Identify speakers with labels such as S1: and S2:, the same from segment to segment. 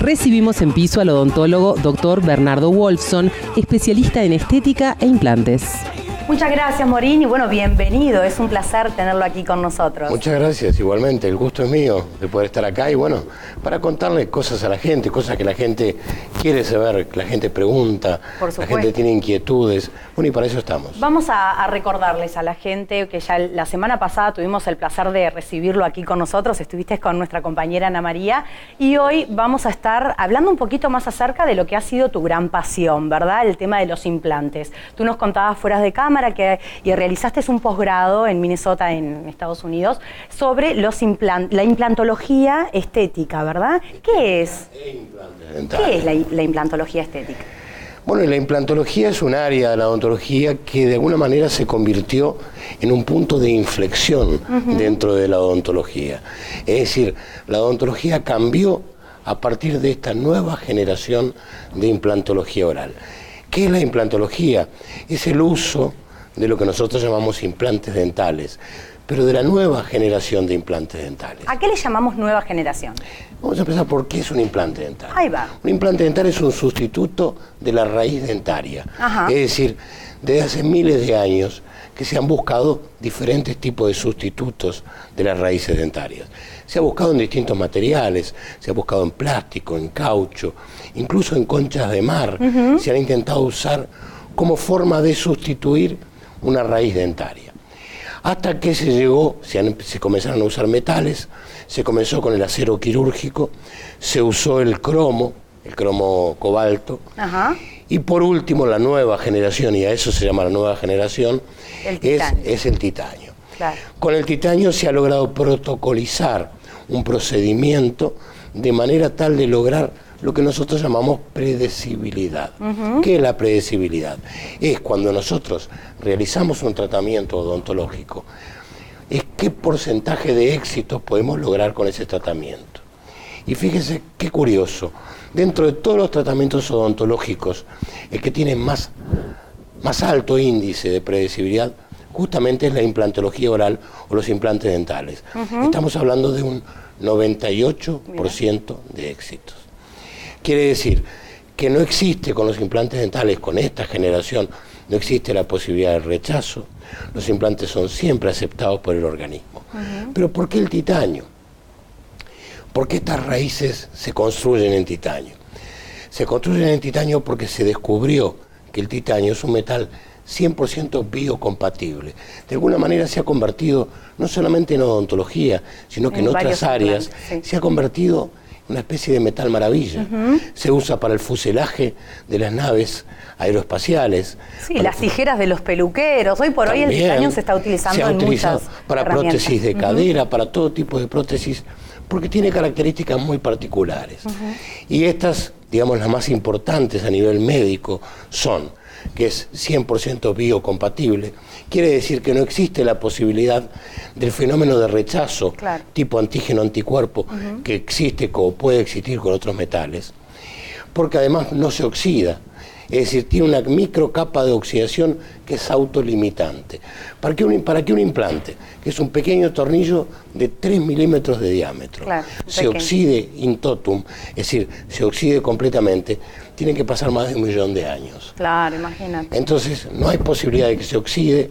S1: Recibimos en piso al odontólogo Dr. Bernardo Wolfson, especialista en estética e implantes.
S2: Muchas gracias, Morín, y bueno, bienvenido. Es un placer tenerlo aquí con nosotros.
S3: Muchas gracias, igualmente. El gusto es mío de poder estar acá y bueno, para contarle cosas a la gente, cosas que la gente quiere saber, que la gente pregunta, la gente tiene inquietudes. Bueno, y para eso estamos.
S2: Vamos a recordarles a la gente que ya la semana pasada tuvimos el placer de recibirlo aquí con nosotros. Estuviste con nuestra compañera Ana María y hoy vamos a estar hablando un poquito más acerca de lo que ha sido tu gran pasión, ¿verdad? El tema de los implantes. Tú nos contabas fuera de cámara y realizaste un posgrado en Minnesota, en Estados Unidos, sobre la implantología estética, ¿verdad? ¿Qué es? ¿Qué es la implantología estética?
S3: Bueno, la implantología es un área de la odontología que de alguna manera se convirtió en un punto de inflexión dentro de la odontología. Es decir, la odontología cambió a partir de esta nueva generación de implantología oral. ¿Qué es la implantología? Es el uso de lo que nosotros llamamos implantes dentales, pero de la nueva generación de implantes dentales.
S2: ¿A qué le llamamos nueva generación?
S3: Vamos a empezar por qué es un implante dental.
S2: Ahí va.
S3: Un implante dental es un sustituto de la raíz dentaria. Ajá. Es decir, desde hace miles de años que se han buscado diferentes tipos de sustitutos de las raíces dentarias. Se ha buscado en distintos materiales, se ha buscado en plástico, en caucho, incluso en conchas de mar. Se han intentado usar como forma de sustituir una raíz dentaria. Hasta que se comenzaron a usar metales, se comenzó con el acero quirúrgico, se usó el cromo cobalto, y por último la nueva generación, y a eso se llama la nueva generación, es el titanio. Claro. Con el titanio se ha logrado protocolizar un procedimiento de manera tal de lograr lo que nosotros llamamos predecibilidad. ¿Qué es la predecibilidad? Es cuando nosotros realizamos un tratamiento odontológico, es qué porcentaje de éxito podemos lograr con ese tratamiento. Y fíjese qué curioso, dentro de todos los tratamientos odontológicos, el que tiene más alto índice de predecibilidad justamente es la implantología oral o los implantes dentales. Estamos hablando de un 98% de éxitos. Quiere decir que no existe con los implantes dentales, con esta generación, no existe la posibilidad de rechazo. Los implantes son siempre aceptados por el organismo. Pero ¿por qué el titanio? ¿Por qué estas raíces se construyen en titanio? Se construyen en titanio porque se descubrió que el titanio es un metal 100% biocompatible. De alguna manera se ha convertido, no solamente en odontología, sino que en otras áreas, se ha convertido una especie de metal maravilla. Se usa para el fuselaje de las naves aeroespaciales. Sí,
S2: las tijeras de los peluqueros. Hoy por hoy el titanio se está utilizando en muchas
S3: para prótesis de cadera, para todo tipo de prótesis, porque tiene características muy particulares. Y estas, digamos, las más importantes a nivel médico son que es 100% biocompatible, quiere decir que no existe la posibilidad del fenómeno de rechazo tipo antígeno-anticuerpo que existe o puede existir con otros metales, porque además no se oxida, es decir, tiene una microcapa de oxidación que es autolimitante. ¿Para qué un implante? Que es un pequeño tornillo de 3 milímetros de diámetro, se oxide in totum, es decir, se oxide completamente, tiene que pasar más de 1 millón de años.
S2: Claro, imagínate.
S3: Entonces, no hay posibilidad de que se oxide,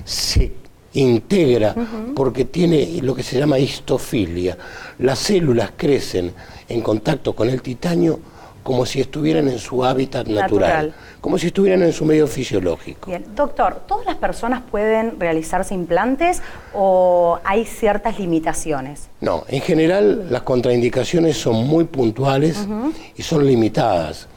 S3: se integra porque tiene lo que se llama histofilia. Las células crecen en contacto con el titanio como si estuvieran en su hábitat natural, como si estuvieran en su medio fisiológico.
S2: Bien, doctor, ¿todas las personas pueden realizarse implantes o hay ciertas limitaciones?
S3: No, en general las contraindicaciones son muy puntuales y son limitadas.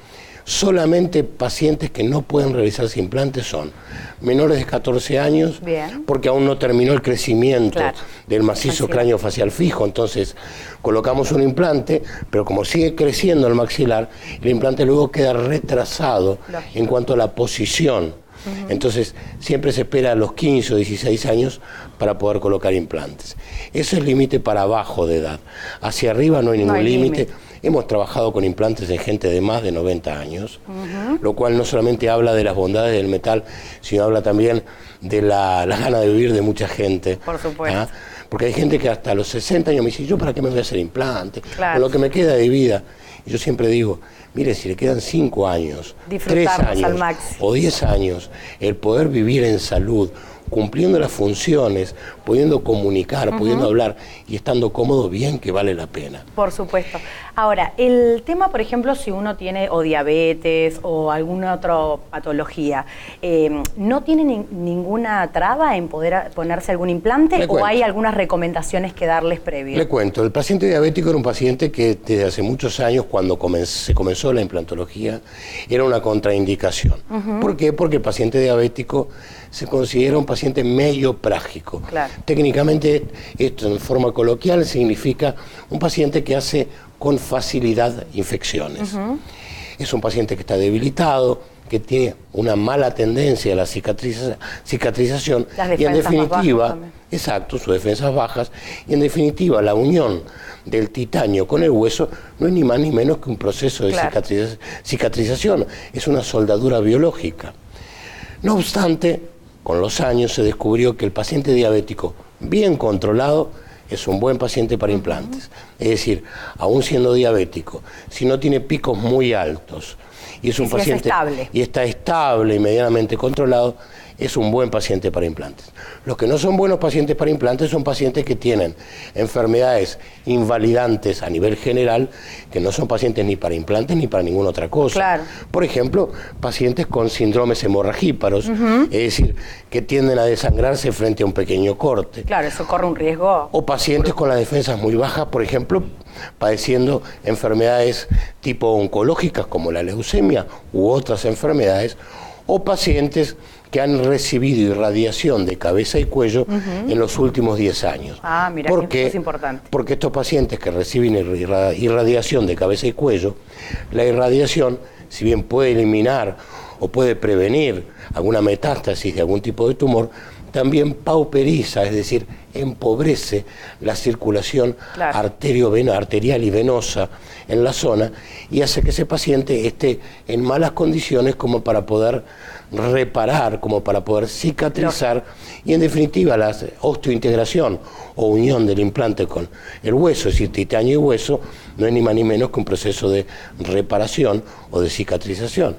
S3: Solamente pacientes que no pueden realizarse implantes son menores de 14 años, porque aún no terminó el crecimiento del macizo cráneo facial fijo, entonces colocamos un implante, pero como sigue creciendo el maxilar, el implante luego queda retrasado en cuanto a la posición. Entonces siempre se espera a los 15 o 16 años para poder colocar implantes. Eso es límite para abajo de edad. Hacia arriba no hay ningún límite. Hemos trabajado con implantes en gente de más de 90 años, lo cual no solamente habla de las bondades del metal, sino habla también de la gana de vivir de mucha gente.
S2: Por supuesto.
S3: Porque hay gente que hasta los 60 años me dice, ¿yo para qué me voy a hacer implante?
S2: Claro.
S3: Con lo que me queda de vida. Y yo siempre digo, mire, si le quedan 5 años, 3 años o 10 años, el poder vivir en salud, cumpliendo las funciones, pudiendo comunicar, pudiendo hablar y estando cómodo, bien que vale la pena.
S2: Por supuesto. Ahora, el tema, por ejemplo, si uno tiene o diabetes o alguna otra patología, ¿no tiene ninguna traba en poder ponerse algún implante o hay algunas recomendaciones que darles previo?
S3: Le cuento, el paciente diabético era un paciente que desde hace muchos años, cuando se comenzó la implantología, era una contraindicación. ¿Por qué? Porque el paciente diabético se considera un paciente medio prágico.
S2: Claro.
S3: Técnicamente, esto en forma coloquial significa un paciente que hace con facilidad infecciones. Es un paciente que está debilitado, que tiene una mala tendencia a la cicatrización y en definitiva, exacto, sus defensas bajas, y en definitiva la unión del titanio con el hueso no es ni más ni menos que un proceso de cicatrización, es una soldadura biológica. No obstante, con los años se descubrió que el paciente diabético bien controlado es un buen paciente para implantes. Es decir, aún siendo diabético, si no tiene picos muy altos y es un paciente y está estable y medianamente controlado, es un buen paciente para implantes. Los que no son buenos pacientes para implantes son pacientes que tienen enfermedades invalidantes a nivel general, que no son pacientes ni para implantes ni para ninguna otra cosa.
S2: Claro.
S3: Por ejemplo, pacientes con síndromes hemorragíparos, es decir, que tienden a desangrarse frente a un pequeño corte.
S2: Claro, eso corre un riesgo.
S3: O pacientes con las defensas muy bajas, por ejemplo, padeciendo enfermedades tipo oncológicas como la leucemia u otras enfermedades, o pacientes que han recibido irradiación de cabeza y cuello en los últimos 10 años.
S2: Ah, mira, que es importante.
S3: Porque estos pacientes que reciben irradiación de cabeza y cuello, la irradiación, si bien puede eliminar o puede prevenir alguna metástasis de algún tipo de tumor, también pauperiza, es decir, empobrece la circulación arterial y venosa en la zona y hace que ese paciente esté en malas condiciones como para poder reparar, como para poder cicatrizar y en definitiva la osteointegración o unión del implante con el hueso, es decir, titanio y hueso, no es ni más ni menos que un proceso de reparación o de cicatrización.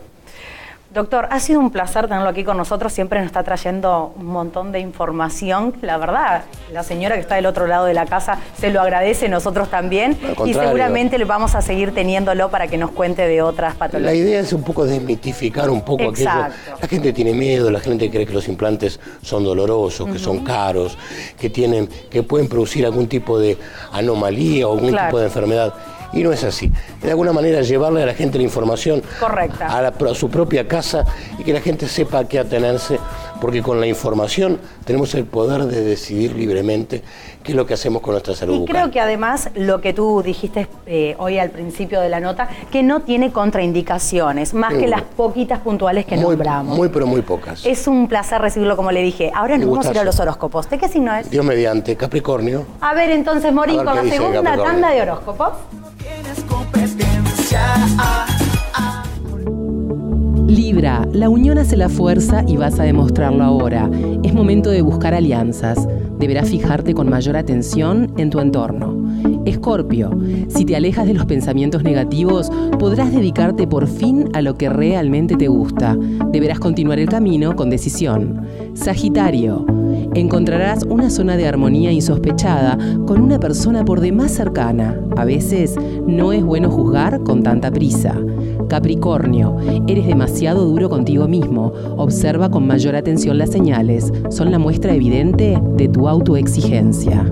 S2: Doctor, ha sido un placer tenerlo aquí con nosotros, siempre nos está trayendo un montón de información. La verdad, la señora que está del otro lado de la casa se lo agradece, nosotros también, y seguramente le vamos a seguir teniéndolo para que nos cuente de otras patologías.
S3: La idea es un poco desmitificar un poco aquello. La gente tiene miedo, la gente cree que los implantes son dolorosos, que son caros, que pueden producir algún tipo de anomalía o algún tipo de enfermedad. Y no es así. De alguna manera llevarle a la gente la información a su propia casa y que la gente sepa a qué atenerse, porque con la información tenemos el poder de decidir libremente qué es lo que hacemos con nuestra salud bucal.
S2: Creo que además lo que tú dijiste hoy al principio de la nota, que no tiene contraindicaciones, más que las poquitas puntuales que nombramos.
S3: Muy, pero muy pocas.
S2: Es un placer recibirlo, como le dije. Ahora nos vamos a ir a los horóscopos. ¿De qué signo es?
S3: Dios mediante, Capricornio.
S2: A ver, entonces, Morín, con la segunda tanda de horóscopos.
S1: Libra, la unión hace la fuerza y vas a demostrarlo ahora. Es momento de buscar alianzas. Deberás fijarte con mayor atención en tu entorno. Escorpio, si te alejas de los pensamientos negativos, podrás dedicarte por fin a lo que realmente te gusta. Deberás continuar el camino con decisión. Sagitario, encontrarás una zona de armonía insospechada con una persona por demás cercana. A veces no es bueno juzgar con tanta prisa. Capricornio, eres demasiado duro contigo mismo. Observa con mayor atención las señales. Son la muestra evidente de tu autoexigencia.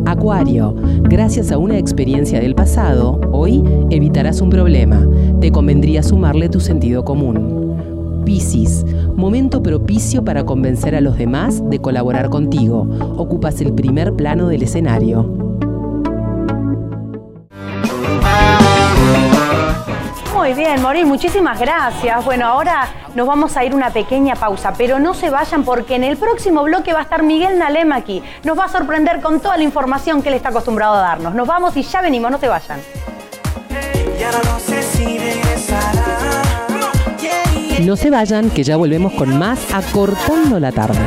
S1: Acuario, gracias a una experiencia del pasado, hoy evitarás un problema. Te convendría sumarle tu sentido común. Piscis, momento propicio para convencer a los demás de colaborar contigo. Ocupas el primer plano del escenario.
S2: Muy bien, Morín, muchísimas gracias. Bueno, ahora nos vamos a ir una pequeña pausa, pero no se vayan porque en el próximo bloque va a estar Miguel Nalem aquí. Nos va a sorprender con toda la información que él está acostumbrado a darnos. Nos vamos y ya venimos, no se vayan.
S1: No se vayan, que ya volvemos con más Acortando la Tarde.